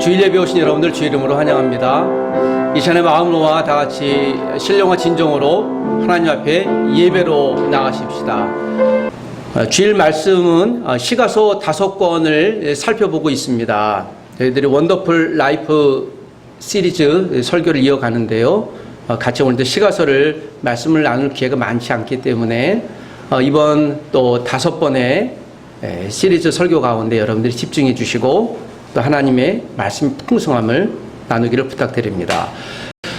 주일 예배 오신 여러분들 주의 이름으로 환영합니다. 이 시간에 마음과 다 같이 신령과 진정으로 하나님 앞에 예배로 나가십시다. 주일 말씀은 시가서 5권을 살펴보고 있습니다. 저희들이 원더풀 라이프 시리즈 설교를 이어가는데요. 같이 오늘도 시가서를 말씀을 나눌 기회가 많지 않기 때문에 이번 또 5번의 시리즈 설교 가운데 여러분들이 집중해 주시고 또 하나님의 말씀 풍성함을 나누기를 부탁드립니다.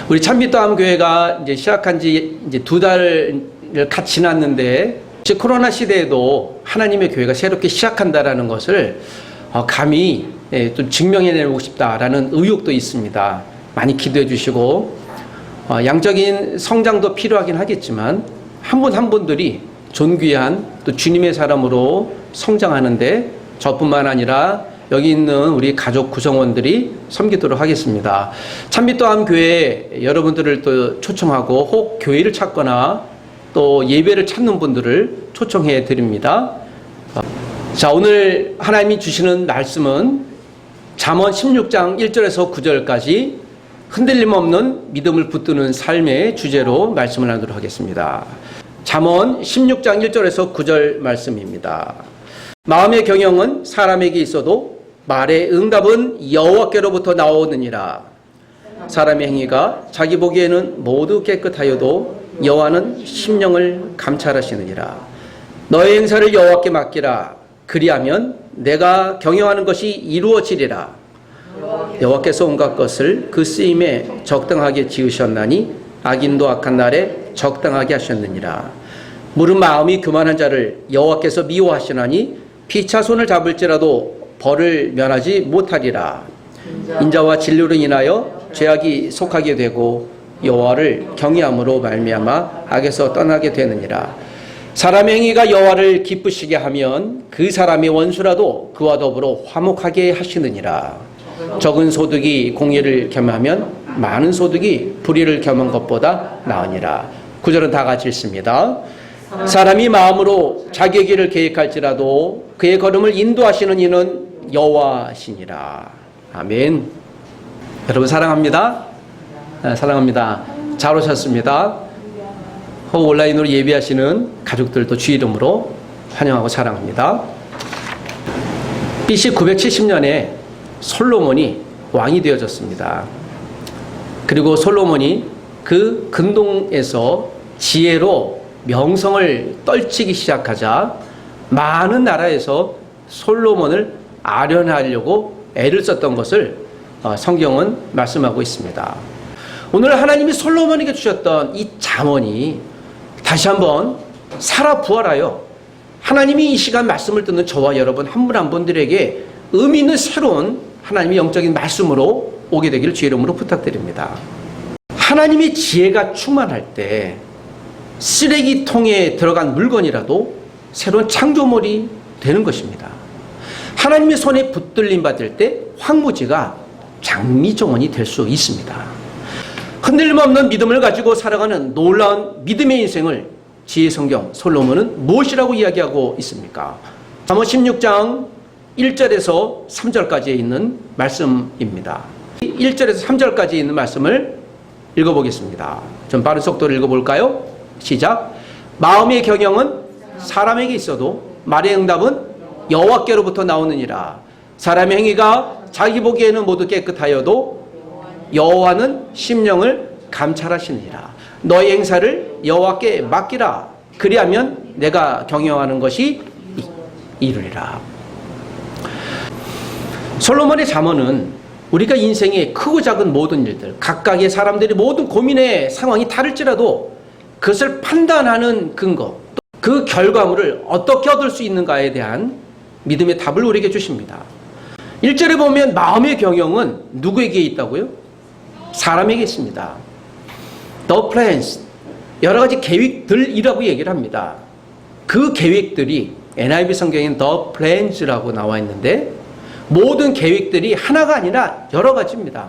우리 찬빛도암 교회가 이제 시작한 지 이제 2달을 갓 지났는데 코로나 시대에도 하나님의 교회가 새롭게 시작한다라는 것을 감히 또 증명해내고 싶다라는 의욕도 있습니다. 많이 기도해 주시고 양적인 성장도 필요하긴 하겠지만 한 분 한 분들이 존귀한 또 주님의 사람으로 성장하는데 저뿐만 아니라 여기 있는 우리 가족 구성원들이 섬기도록 하겠습니다. 찬빛도암 교회 여러분들을 또 초청하고 혹 교회를 찾거나 또 예배를 찾는 분들을 초청해 드립니다. 자, 오늘 하나님이 주시는 말씀은 잠언 16장 1절에서 9절까지 흔들림 없는 믿음을 붙드는 삶의 주제로 말씀을 나누도록 하겠습니다. 잠언 16장 1절에서 9절 말씀입니다. 마음의 경영은 사람에게 있어도 말의 응답은 여호와께로부터 나오느니라. 사람의 행위가 자기 보기에는 모두 깨끗하여도 여호와는 심령을 감찰하시느니라. 너의 행사를 여호와께 맡기라. 그리하면 내가 경영하는 것이 이루어지리라. 여호와께서 온갖 것을 그 쓰임에 적당하게 지으셨나니 악인도 악한 날에 적당하게 하셨느니라. 무릇 마음이 교만한 자를 여호와께서 미워하시나니 피차 손을 잡을지라도 벌을 면하지 못하리라. 인자와 진리로 인하여 죄악이 속하게 되고 여호와를 경외함으로 말미암아 악에서 떠나게 되느니라. 사람의 행위가 여호와를 기쁘시게 하면 그 사람의 원수라도 그와 더불어 화목하게 하시느니라. 적은 소득이 공의를 겸하면 많은 소득이 불의를 겸한 것보다 나으니라. 9절은 다 같이 읽습니다. 사람이 마음으로 자기의 길을 계획할지라도 그의 걸음을 인도하시는 이는 여호와시니라. 아멘. 여러분 사랑합니다. 사랑합니다. 잘 오셨습니다. 혹 온라인으로 예배하시는 가족들도 주의 이름으로 환영하고 사랑합니다. BC 970년에 솔로몬이 왕이 되어졌습니다. 그리고 솔로몬이 그 근동에서 지혜로 명성을 떨치기 시작하자 많은 나라에서 솔로몬을 아련하려고 애를 썼던 것을 성경은 말씀하고 있습니다. 오늘 하나님이 솔로몬에게 주셨던 이 잠언이 다시 한번 살아 부활하여 하나님이 이 시간 말씀을 듣는 저와 여러분 한 분 한 분들에게 의미 있는 새로운 하나님의 영적인 말씀으로 오게 되기를 주의 이름으로 부탁드립니다. 하나님의 지혜가 충만할 때 쓰레기통에 들어간 물건이라도 새로운 창조물이 되는 것입니다. 하나님의 손에 붙들림 받을 때 황무지가 장미정원이 될 수 있습니다. 흔들림 없는 믿음을 가지고 살아가는 놀라운 믿음의 인생을 지혜성경 솔로몬은 무엇이라고 이야기하고 있습니까? 잠언 16장 1절에서 3절까지 있는 말씀입니다. 1절에서 3절까지 있는 말씀을 읽어보겠습니다. 좀 빠른 속도로 읽어볼까요? 시작. 마음의 경영은 사람에게 있어도 말의 응답은 여호와께로부터 나오느니라. 사람의 행위가 자기 보기에는 모두 깨끗하여도 여호와는 심령을 감찰하시느니라. 너의 행사를 여호와께 맡기라. 그리하면 내가 경영하는 것이 이루리라. 솔로몬의 잠언은 우리가 인생의 크고 작은 모든 일들, 각각의 사람들의 모든 고민의 상황이 다를지라도 그것을 판단하는 근거, 그 결과물을 어떻게 얻을 수 있는가에 대한 믿음의 답을 우리에게 주십니다. 1절에 보면 마음의 경영은 누구에게 있다고요? 사람에게 있습니다. The plans, 여러 가지 계획들이라고 얘기를 합니다. 그 계획들이 NIV 성경에는 The plans라고 나와 있는데 모든 계획들이 하나가 아니라 여러 가지입니다.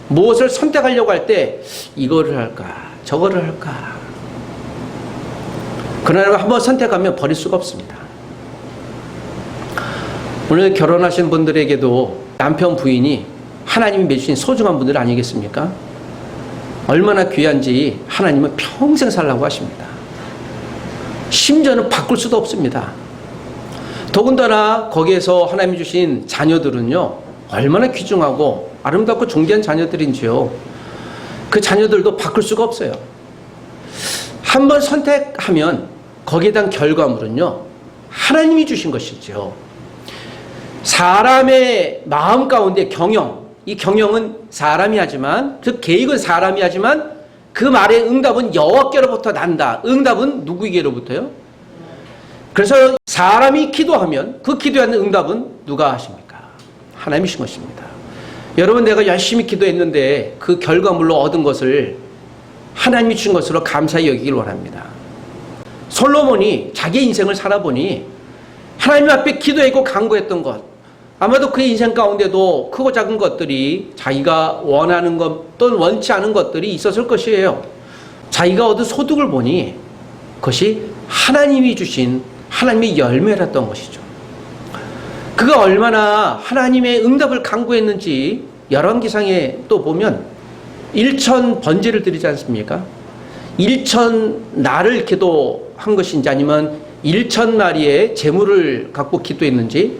무엇을 선택하려고 할 때 이거를 할까 저거를 할까, 그러나 한번 선택하면 버릴 수가 없습니다. 오늘 결혼하신 분들에게도 남편 부인이 하나님이 맺으신 소중한 분들 아니겠습니까? 얼마나 귀한지 하나님은 평생 살라고 하십니다. 심지어는 바꿀 수도 없습니다. 더군다나 거기에서 하나님이 주신 자녀들은요, 얼마나 귀중하고 아름답고 존귀한 자녀들인지요. 그 자녀들도 바꿀 수가 없어요. 한번 선택하면 거기에 대한 결과물은요, 하나님이 주신 것이죠. 사람의 마음 가운데 경영, 이 경영은 사람이 하지만, 그 계획은 사람이 하지만 그 말의 응답은 여호와께로부터 난다. 응답은 누구에게로부터요? 그래서 사람이 기도하면 그 기도하는 응답은 누가 하십니까? 하나님이신 것입니다. 여러분, 내가 열심히 기도했는데 그 결과물로 얻은 것을 하나님이 주신 것으로 감사히 여기길 원합니다. 솔로몬이 자기 인생을 살아보니 하나님 앞에 기도했고 간구했던 것, 아마도 그의 인생 가운데도 크고 작은 것들이 자기가 원하는 것 또는 원치 않은 것들이 있었을 것이에요. 자기가 얻은 소득을 보니 그것이 하나님이 주신 하나님의 열매였던 것이죠. 그가 얼마나 하나님의 응답을 간구했는지 열왕기상에 또 보면 1천 번제를 드리지 않습니까? 1천 날을 기도한 것인지 아니면 1천 마리의 제물을 갖고 기도했는지,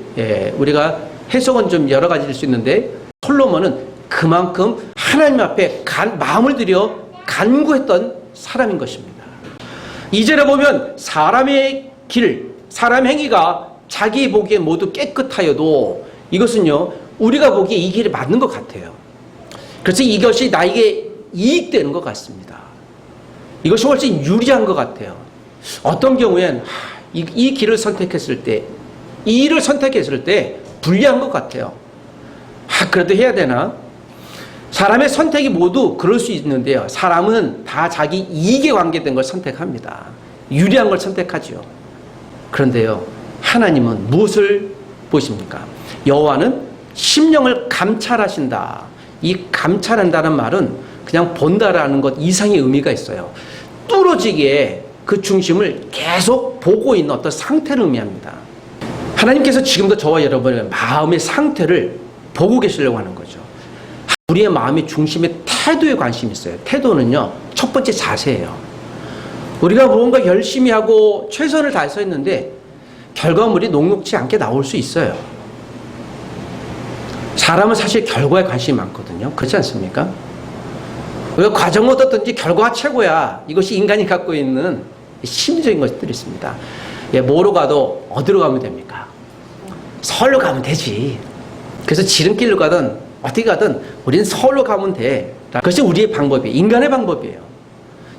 우리가 해석은 좀 여러 가지일 수 있는데, 솔로몬은 그만큼 하나님 앞에 마음을 들여 간구했던 사람인 것입니다. 2절에 보면 사람의 길, 사람 행위가 자기 보기에 모두 깨끗하여도 이것은요, 우리가 보기에 이 길이 맞는 것 같아요. 그래서 이것이 나에게 이익되는 것 같습니다. 이것이 훨씬 유리한 것 같아요. 어떤 경우엔 이 길을 선택했을 때, 이 일을 선택했을 때 불리한 것 같아요. 그래도 해야 되나? 사람의 선택이 모두 그럴 수 있는데요, 사람은 다 자기 이익에 관계된 걸 선택합니다. 유리한 걸 선택하죠. 그런데요, 하나님은 무엇을 보십니까? 여호와는 심령을 감찰하신다. 이 감찰한다는 말은 그냥 본다라는 것 이상의 의미가 있어요. 뚫어지게 그 중심을 계속 보고 있는 어떤 상태를 의미합니다. 하나님께서 지금도 저와 여러분의 마음의 상태를 보고 계시려고 하는 거죠. 우리의 마음의 중심에 태도에 관심이 있어요. 태도는요, 첫 번째 자세예요. 우리가 무언가 열심히 하고 최선을 다해서 했는데 결과물이 녹록지 않게 나올 수 있어요. 사람은 사실 결과에 관심이 많거든요. 그렇지 않습니까? 우리가 과정은 어떻든지 결과가 최고야. 이것이 인간이 갖고 있는 심리적인 것들이 있습니다. 뭐로 가도 어디로 가면 됩니까? 서울로 가면 되지. 그래서 지름길로 가든 어떻게 가든 우리는 서울로 가면 돼. 그것이 우리의 방법이에요. 인간의 방법이에요.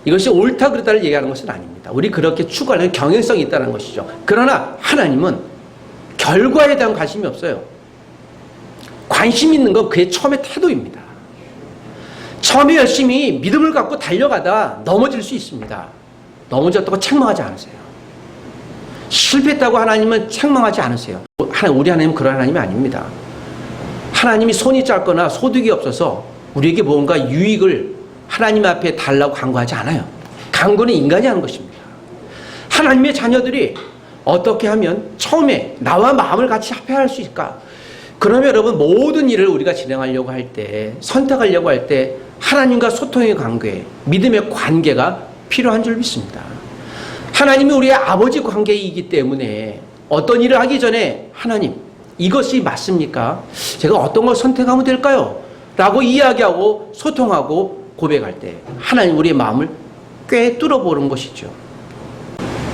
이것이 옳다 그르다를 얘기하는 것은 아닙니다. 우리 그렇게 추구하는 경향성이 있다는 것이죠. 그러나 하나님은 결과에 대한 관심이 없어요. 관심 있는 건 그의 처음의 태도입니다. 처음에 열심히 믿음을 갖고 달려가다 넘어질 수 있습니다. 넘어졌다고 책망하지 않으세요. 실패했다고 하나님은 책망하지 않으세요. 우리 하나님은 그런 하나님이 아닙니다. 하나님이 손이 짧거나 소득이 없어서 우리에게 뭔가 유익을 하나님 앞에 달라고 간구하지 않아요. 간구는 인간이 하는 것입니다. 하나님의 자녀들이 어떻게 하면 처음에 나와 마음을 같이 합해할 수 있을까? 그러면 여러분, 모든 일을 우리가 진행하려고 할 때, 선택하려고 할 때 하나님과 소통의 관계, 믿음의 관계가 필요한 줄 믿습니다. 하나님이 우리의 아버지 관계이기 때문에 어떤 일을 하기 전에 하나님, 이것이 맞습니까? 제가 어떤 걸 선택하면 될까요? 라고 이야기하고 소통하고 고백할 때 하나님 우리의 마음을 꿰뚫어 보는 것이죠.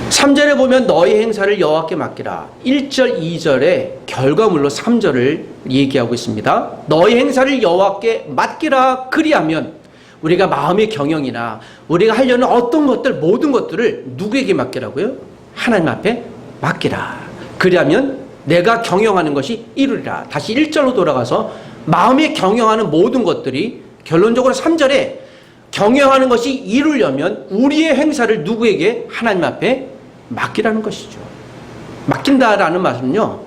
3절에 보면 너희 행사를 여호와께 맡기라. 1절, 2절의 결과물로 3절을 얘기하고 있습니다. 너희 행사를 여호와께 맡기라. 그리하면 우리가 마음의 경영이나 우리가 하려는 어떤 것들, 모든 것들을 누구에게 맡기라고요? 하나님 앞에 맡기라. 그리하면 내가 경영하는 것이 이루리라. 다시 1절로 돌아가서 마음에 경영하는 모든 것들이 결론적으로 3절에 경영하는 것이 이루려면 우리의 행사를 누구에게? 하나님 앞에 맡기라는 것이죠. 맡긴다라는 말은요,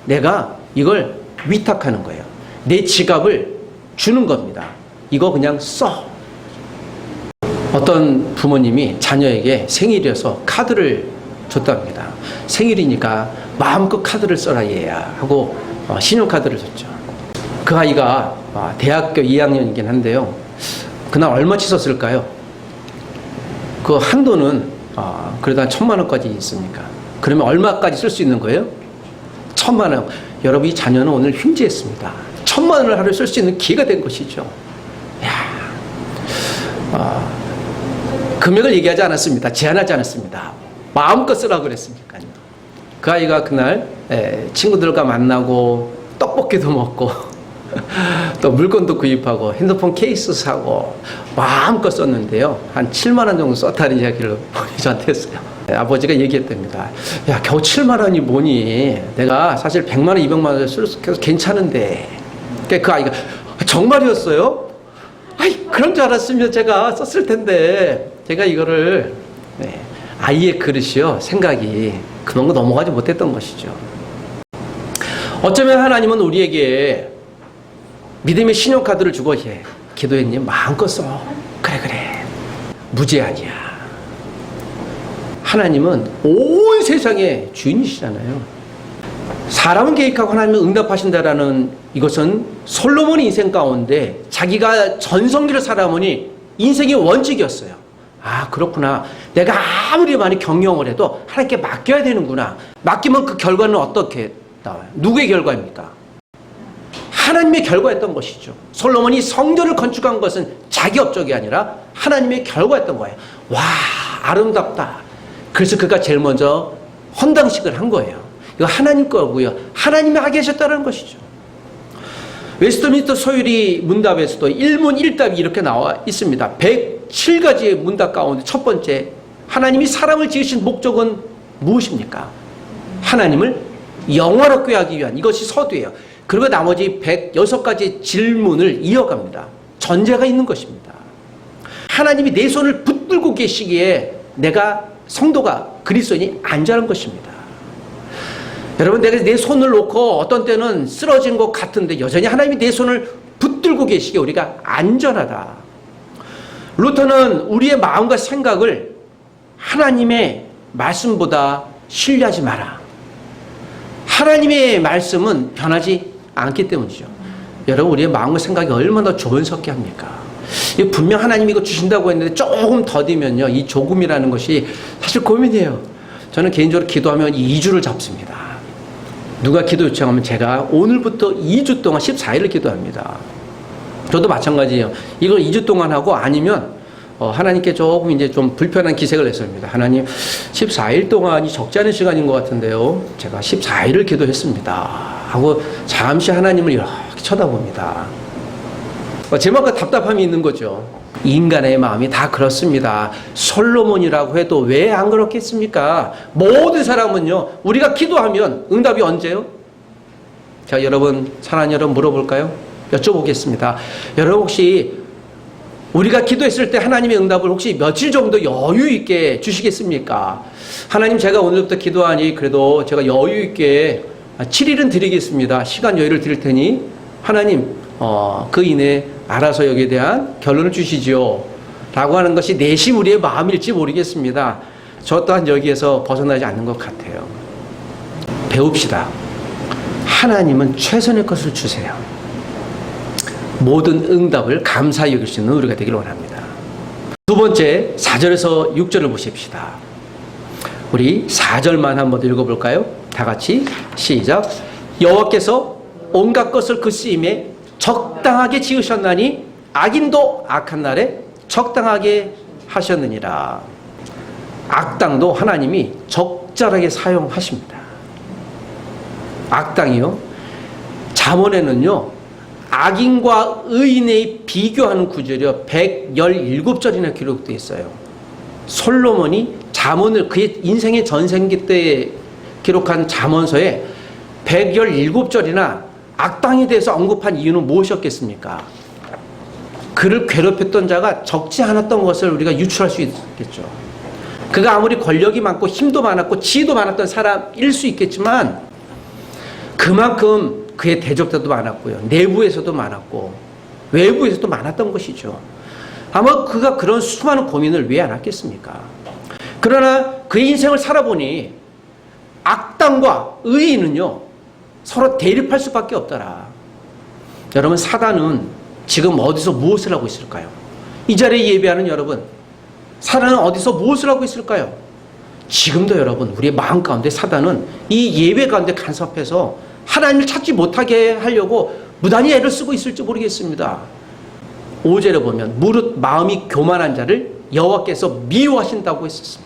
내가 이걸 위탁하는 거예요. 내 지갑을 주는 겁니다. 이거 그냥 써. 어떤 부모님이 자녀에게 생일이어서 카드를 줬답니다. 생일이니까 마음껏 카드를 써라 얘야 하고 신용카드를 줬죠. 그 아이가 대학교 2학년이긴 한데요. 그날 얼마치 썼을까요? 그 한도는 그래도 한 1,000만 원까지 있습니까? 그러면 얼마까지 쓸 수 있는 거예요? 1,000만 원. 여러분, 이 자녀는 오늘 흉지했습니다. 1,000만 원을 하루에 쓸 수 있는 기회가 된 것이죠. 금액을 얘기하지 않았습니다. 제한하지 않았습니다. 마음껏 쓰라고 그랬으니까요. 그 아이가 그날 친구들과 만나고 떡볶이도 먹고 또 물건도 구입하고 핸드폰 케이스 사고 마음껏 썼는데요. 한 7만 원 정도 썼다는 이야기를 저한테 했어요. 아버지가 얘기했답니다. 야, 겨우 7만 원이 뭐니? 내가 사실 100만 원, 200만 원을 쓸 괜찮은데. 그 아이가 정말이었어요? 아이, 그런 줄 알았으면 제가 썼을 텐데. 제가 이거를 아이의 그릇이요, 생각이 그런 거 넘어가지 못했던 것이죠. 어쩌면 하나님은 우리에게 믿음의 신용카드를 주고 기도했니? 마음껏 써. 그래. 무제한이야. 하나님은 온 세상의 주인이시잖아요. 사람은 계획하고 하나님은 응답하신다라는 이것은 솔로몬의 인생 가운데 자기가 전성기를 살아보니 인생의 원칙이었어요. 그렇구나. 내가 아무리 많이 경영을 해도 하나님께 맡겨야 되는구나. 맡기면 그 결과는 어떻게 나와요? 누구의 결과입니까? 하나님의 결과였던 것이죠. 솔로몬이 성전을 건축한 것은 자기 업적이 아니라 하나님의 결과였던 거예요. 와, 아름답다. 그래서 그가 제일 먼저 헌당식을 한 거예요. 이거 하나님 거고요. 하나님이 하게 하셨다는 것이죠. 웨스트민스터 소유리 문답에서도 1문 1답이 이렇게 나와 있습니다. 107가지의 문답 가운데 첫 번째, 하나님이 사람을 지으신 목적은 무엇입니까? 하나님을 영화롭게 하기 위한, 이것이 서두예요. 그리고 나머지 106가지 질문을 이어갑니다. 전제가 있는 것입니다. 하나님이 내 손을 붙들고 계시기에 내가 성도가 그리스도인이 안전한 것입니다. 여러분, 내가 내 손을 놓고 어떤 때는 쓰러진 것 같은데 여전히 하나님이 내 손을 붙들고 계시기에 우리가 안전하다. 루터는 우리의 마음과 생각을 하나님의 말씀보다 신뢰하지 마라. 하나님의 말씀은 변하지 않기 때문이죠. 여러분, 우리의 마음과 생각이 얼마나 조은석게 합니까? 분명 하나님이 이거 주신다고 했는데 조금 더디면요, 이 조금이라는 것이 사실 고민이에요. 저는 개인적으로 기도하면 2주를 잡습니다. 누가 기도 요청하면 제가 오늘부터 2주 동안 14일을 기도합니다. 저도 마찬가지예요. 이걸 2주 동안 하고 아니면 하나님께 조금 이제 좀 불편한 기색을 냈습니다. 하나님, 14일 동안이 적지 않은 시간인 것 같은데요. 제가 14일을 기도했습니다. 하고 잠시 하나님을 이렇게 쳐다봅니다. 제 마음과 답답함이 있는 거죠. 인간의 마음이 다 그렇습니다. 솔로몬이라고 해도 왜 안 그렇겠습니까? 모든 사람은요, 우리가 기도하면 응답이 언제요? 자, 여러분, 사랑하는 여러분 물어볼까요? 여쭤보겠습니다. 여러분, 혹시 우리가 기도했을 때 하나님의 응답을 혹시 며칠 정도 여유 있게 주시겠습니까? 하나님, 제가 오늘부터 기도하니 그래도 제가 여유 있게 7일은 드리겠습니다. 시간 여유를 드릴 테니 하나님, 그 이내 알아서 여기에 대한 결론을 주시지요. 라고 하는 것이 내심 우리의 마음일지 모르겠습니다. 저 또한 여기에서 벗어나지 않는 것 같아요. 배웁시다. 하나님은 최선의 것을 주세요. 모든 응답을 감사히 여길 수 있는 우리가 되기를 원합니다. 두 번째, 4절에서 6절을 보십시다. 우리 4절만 한번 읽어볼까요? 다 같이 시작. 여호와께서 온갖 것을 그 쓰임에 적당하게 지으셨나니 악인도 악한 날에 적당하게 하셨느니라. 악당도 하나님이 적절하게 사용하십니다. 악당이요, 잠언에는요, 악인과 의인의 비교하는 구절이요 117절이나 기록되어 있어요. 솔로몬이 잠언을 그의 인생의 전생기 때 기록한 잠언서에 117절이나 악당에 대해서 언급한 이유는 무엇이었겠습니까? 그를 괴롭혔던 자가 적지 않았던 것을 우리가 유추할 수 있겠죠. 그가 아무리 권력이 많고 힘도 많았고 지위도 많았던 사람일 수 있겠지만 그만큼 그의 대적자도 많았고요. 내부에서도 많았고 외부에서도 많았던 것이죠. 아마 그가 그런 수많은 고민을 왜 안 했겠습니까? 그러나 그의 인생을 살아보니 악당과 의인은요 서로 대립할 수밖에 없더라. 여러분, 사단은 지금 어디서 무엇을 하고 있을까요? 이 자리에 예배하는 여러분, 사단은 어디서 무엇을 하고 있을까요? 지금도 여러분, 우리의 마음 가운데 사단은 이 예배 가운데 간섭해서 하나님을 찾지 못하게 하려고 무단히 애를 쓰고 있을지 모르겠습니다. 5절에 보면 무릇 마음이 교만한 자를 여호와께서 미워하신다고 했었습니다.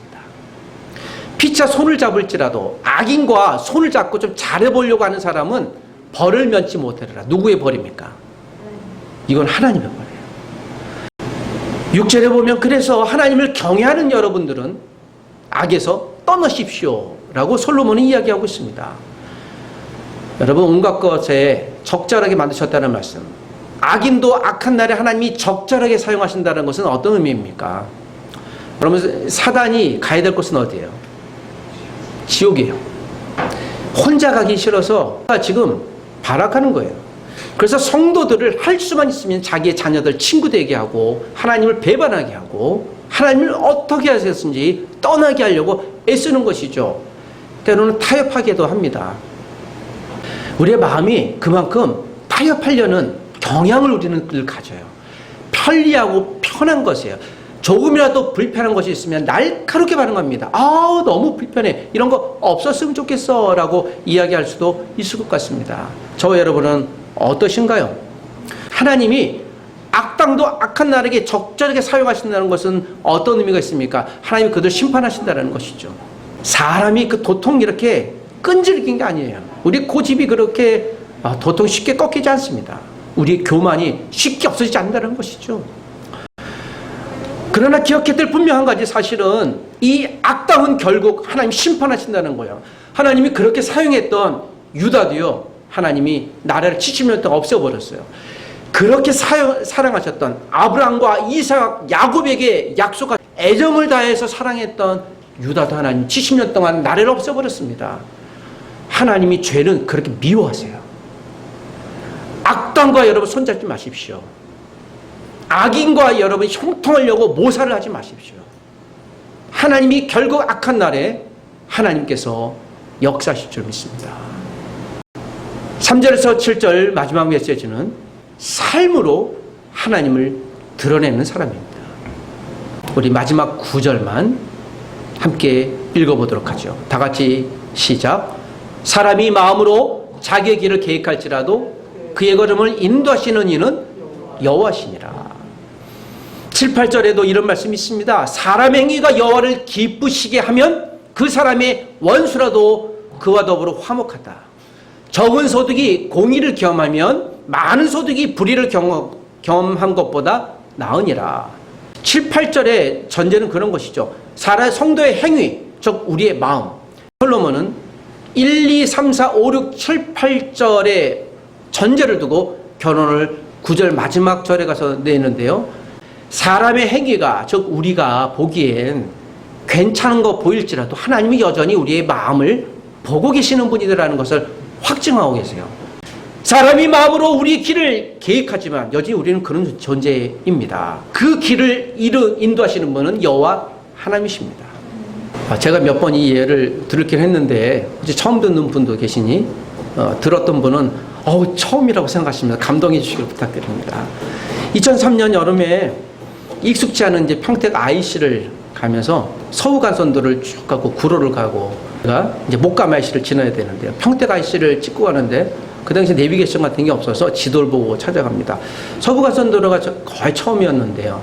피차 손을 잡을지라도 악인과 손을 잡고 좀 잘해보려고 하는 사람은 벌을 면치 못하리라. 누구의 벌입니까? 이건 하나님의 벌이에요. 6절에 보면 그래서 하나님을 경외하는 여러분들은 악에서 떠나십시오 라고 솔로몬이 이야기하고 있습니다. 여러분, 온갖 것에 적절하게 만드셨다는 말씀, 악인도 악한 날에 하나님이 적절하게 사용하신다는 것은 어떤 의미입니까? 여러분, 사단이 가야 될 곳은 어디예요? 지옥이에요. 혼자 가기 싫어서 지금 발악하는 거예요. 그래서 성도들을 할 수만 있으면 자기의 자녀들 친구 되게 하고 하나님을 배반하게 하고 하나님을 어떻게 하셨는지 떠나게 하려고 애쓰는 것이죠. 때로는 타협하기도 합니다. 우리의 마음이 그만큼 타협하려는 경향을 우리는 늘 가져요. 편리하고 편한 것이에요. 조금이라도 불편한 것이 있으면 날카롭게 반응합니다. 아우, 너무 불편해. 이런 거 없었으면 좋겠어 라고 이야기할 수도 있을 것 같습니다. 저와 여러분은 어떠신가요? 하나님이 악당도 악한 나에게 적절하게 사용하신다는 것은 어떤 의미가 있습니까? 하나님이 그들 심판하신다는 것이죠. 사람이 그 도통 이렇게 끈질긴 게 아니에요. 우리 고집이 그렇게 도통 쉽게 꺾이지 않습니다. 우리의 교만이 쉽게 없어지지 않는다는 것이죠. 그러나 기억해야 될 분명한 가지 사실은 이 악당은 결국 하나님 심판하신다는 거예요. 하나님이 그렇게 사용했던 유다도요, 하나님이 나라를 70년 동안 없애버렸어요. 그렇게 사랑하셨던 아브라함과 이삭, 야곱에게 약속한 애정을 다해서 사랑했던 유다도 하나님 70년 동안 나라를 없애버렸습니다. 하나님이 죄는 그렇게 미워하세요. 악당과 여러분 손잡지 마십시오. 악인과 여러분 형통하려고 모사를 하지 마십시오. 하나님이 결국 악한 날에 하나님께서 역사하실 줄 믿습니다. 3절에서 7절 마지막 메시지는 삶으로 하나님을 드러내는 사람입니다. 우리 마지막 9절만 함께 읽어보도록 하죠. 다 같이 시작. 사람이 마음으로 자기의 길을 계획할지라도 그의 걸음을 인도하시는 이는 여호와시니라. 7, 8절에도 이런 말씀이 있습니다. 사람의 행위가 여호와를 기쁘시게 하면 그 사람의 원수라도 그와 더불어 화목하다. 적은 소득이 공의를 경험하면 많은 소득이 불의를 경험한 것보다 나으니라. 7, 8절의 전제는 그런 것이죠. 성도의 행위, 즉 우리의 마음. 솔로몬은 1, 2, 3, 4, 5, 6, 7, 8절의 전제를 두고 결론을 9절 마지막 절에 가서 내는데요. 사람의 행위가, 즉 우리가 보기엔 괜찮은 거 보일지라도 하나님이 여전히 우리의 마음을 보고 계시는 분이라는 것을 확증하고 계세요. 사람이 마음으로 우리의 길을 계획하지만 여전히 우리는 그런 존재입니다. 그 길을 인도하시는 분은 여호와 하나님이십니다. 제가 몇 번 이 예를 들었긴 했는데 이제 처음 듣는 분도 계시니 들었던 분은 처음이라고 생각하십니다. 감동해 주시길 부탁드립니다. 2003년 여름에 익숙지 않은 이제 평택 IC를 가면서 서우간선도를 쭉 가고 구로를 가고 제가 이제 목감 IC를 지나야 되는데요. 평택 IC를 찍고 가는데 그 당시 내비게이션 같은 게 없어서 지도를 보고 찾아갑니다. 서부간선도로가 거의 처음이었는데요.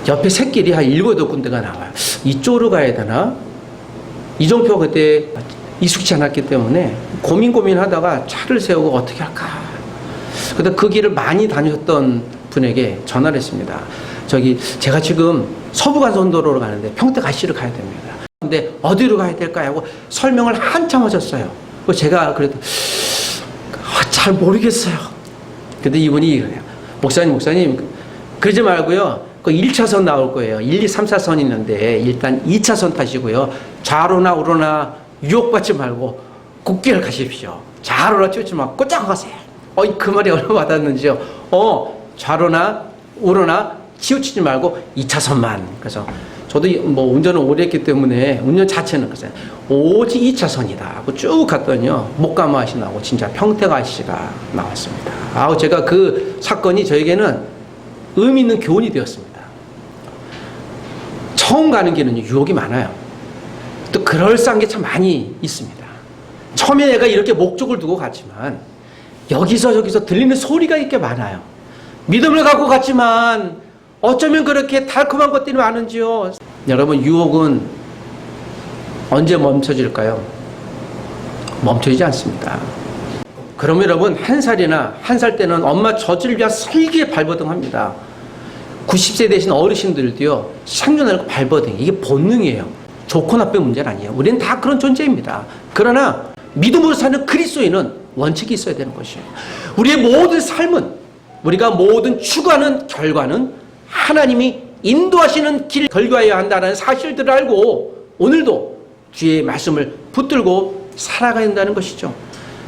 옆에 샛길이 한 7, 8군데가 나와요. 이쪽으로 가야 되나? 이종표 그때 익숙치 않았기 때문에 고민하다가 차를 세우고 어떻게 할까? 근데 그 길을 많이 다녔던 분에게 전화를 했습니다. 제가 지금 서부간선도로로 가는데 평택 IC를 가야 됩니다. 근데 어디로 가야 될까요? 하고 설명을 한참 하셨어요. 제가 그래도 잘 모르겠어요. 근데 이분이 이래요. 목사님 그러지 말고요. 그 1차선 나올 거예요. 1, 2, 3, 4선 있는데 일단 2차선 타시고요. 좌로나 우로나 유혹받지 말고 곱길 가십시오. 좌로나 치우치 말고 꽂아 가세요. 그 말이 얼마나 와닿는지요. 좌로나 우로나 치우치지 말고 2차선만. 그래서 저도 뭐 운전을 오래 했기 때문에 운전 자체는 그래요. 오직 2차선이다 하고 쭉 갔더니요. 목감아시 나고 진짜 평택아시가 나왔습니다. 아우 제가 그 사건이 저에게는 의미 있는 교훈이 되었습니다. 처음 가는 길은 유혹이 많아요. 또 그럴싸한 게 참 많이 있습니다. 처음에 내가 이렇게 목적을 두고 갔지만 여기서 저기서 들리는 소리가 이렇게 많아요. 믿음을 갖고 갔지만 어쩌면 그렇게 달콤한 것들이 많은지요. 여러분 유혹은 언제 멈춰질까요? 멈춰지지 않습니다. 그럼 여러분 한 살 때는 엄마 젖을 위한 슬기에 발버둥합니다. 90세 되신 어르신들도요. 생존하는 발버둥 이게 본능이에요. 좋고 나쁜 문제는 아니에요. 우리는 다 그런 존재입니다. 그러나 믿음으로 사는 그리스도인은 원칙이 있어야 되는 것이에요. 우리의 모든 삶은 우리가 모든 추구하는 결과는 하나님이 인도하시는 길 걸어야 한다는 사실들을 알고 오늘도 주의 말씀을 붙들고 살아가야 한다는 것이죠.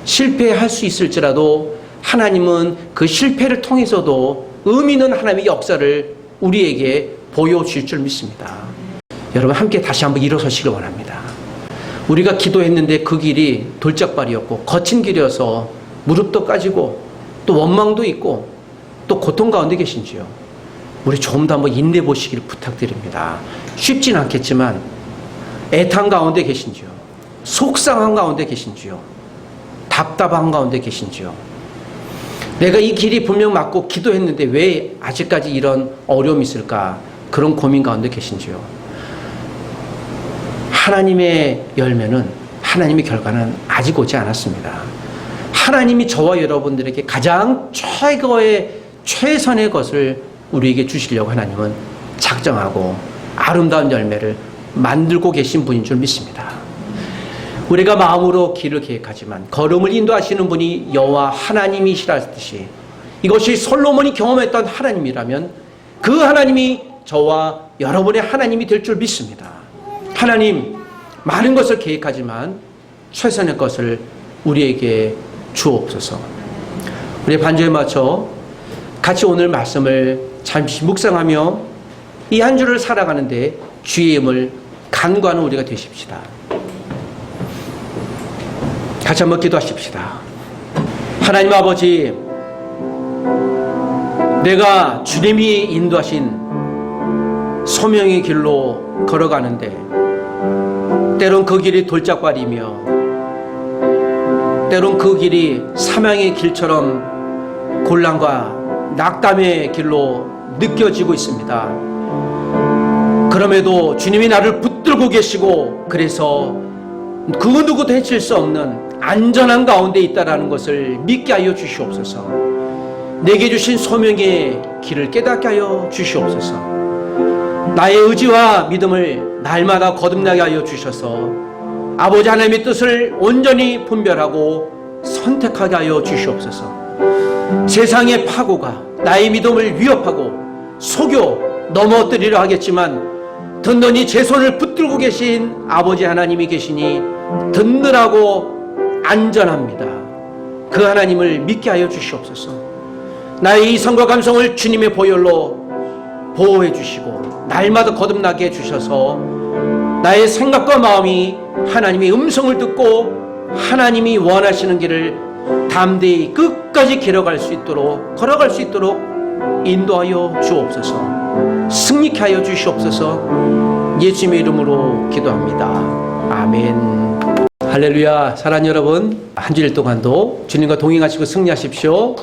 실패할 수 있을지라도 하나님은 그 실패를 통해서도 의미 있는 하나님의 역사를 우리에게 보여주실 줄 믿습니다. 여러분 함께 다시 한번 일어서시길 원합니다. 우리가 기도했는데 그 길이 돌짝발이었고 거친 길이어서 무릎도 까지고 또 원망도 있고 또 고통 가운데 계신지요. 우리 좀 더 한번 인내 보시기를 부탁드립니다. 쉽진 않겠지만 애탄 가운데 계신지요. 속상한 가운데 계신지요. 답답한 가운데 계신지요. 내가 이 길이 분명 맞고 기도했는데 왜 아직까지 이런 어려움이 있을까? 그런 고민 가운데 계신지요. 하나님의 열매는 하나님의 결과는 아직 오지 않았습니다. 하나님이 저와 여러분들에게 가장 최선의 것을 우리에게 주시려고 하나님은 작정하고 아름다운 열매를 만들고 계신 분인 줄 믿습니다. 우리가 마음으로 길을 계획하지만 걸음을 인도하시는 분이 여호와 하나님이시라듯이 이것이 솔로몬이 경험했던 하나님이라면 그 하나님이 저와 여러분의 하나님이 될 줄 믿습니다. 하나님 많은 것을 계획하지만 최선의 것을 우리에게 주옵소서. 우리 반주에 맞춰 같이 오늘 말씀을 잠시 묵상하며 이 한 주를 살아가는데 주의 힘을 간구하는 우리가 되십시다. 같이 한번 기도하십시다. 하나님 아버지, 내가 주님이 인도하신 소명의 길로 걸어가는데 때론 그 길이 돌짝발이며 때론 그 길이 사망의 길처럼 곤란과 낙담의 길로 느껴지고 있습니다. 그럼에도 주님이 나를 붙들고 계시고 그래서 그 누구도 해칠 수 없는 안전한 가운데 있다라는 것을 믿게 하여 주시옵소서. 내게 주신 소명의 길을 깨닫게 하여 주시옵소서. 나의 의지와 믿음을 날마다 거듭나게 하여 주셔서 아버지 하나님의 뜻을 온전히 분별하고 선택하게 하여 주시옵소서. 세상의 파고가 나의 믿음을 위협하고 속여 넘어뜨리려 하겠지만 든든히 제 손을 붙들고 계신 아버지 하나님이 계시니 든든하고 안전합니다. 그 하나님을 믿게 하여 주시옵소서. 나의 이성과 감성을 주님의 보혈로 보호해 주시고 날마다 거듭나게 해주셔서 나의 생각과 마음이 하나님의 음성을 듣고 하나님이 원하시는 길을 담대히 끝까지 걸어갈 수 있도록 인도하여 주옵소서. 승리케 하여 주시옵소서. 예수님의 이름으로 기도합니다. 아멘. 할렐루야. 사랑하는 여러분, 한 주일 동안도 주님과 동행하시고 승리하십시오.